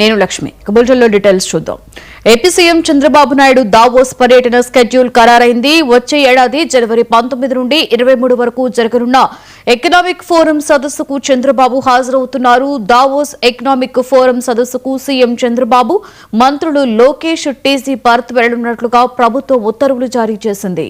నేను లక్ష్మి బులెటిన్లో డీటెయిల్స్ చూద్దాం. AP CM Chandrababu Naidu Davos పర్యటన స్కెడ్యూల్ ఖరారైంది. వచ్చే ఏడాది జనవరి 19 నుండి 23 వరకు జరగనున్న ఎకనామిక్ ఫోరం సదస్సుకు చంద్రబాబు హాజరవుతున్నారు. దావోస్ ఎకనామిక్ ఫోరం సదస్సుకు సీఎం చంద్రబాబు, మంత్రులు లోకేష్, టీజీ భరత్ వెళ్లనున్నట్లుగా ప్రభుత్వం ఉత్తర్వులు జారీ చేసింది.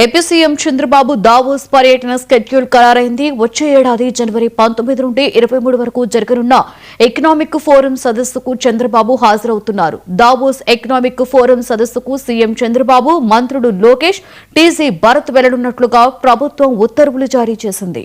ఏపీ సీఎం చంద్రబాబు దావోస్ పర్యటన స్కెడ్యూల్ ఖరారైంది. వచ్చే ఏడాది జనవరి 19 నుండి 23 వరకు జరగనున్న ఎకనామిక్ ఫోరం సదస్సుకు చంద్రబాబు హాజరవుతున్నారు. దావోస్ ఎకనామిక్ ఫోరం సదస్సుకు సీఎం చంద్రబాబు, మంత్రులు లోకేష్, టీజీ భరత్ వెళ్లనున్నట్లుగా ప్రభుత్వం ఉత్తర్వులు జారీ చేసింది.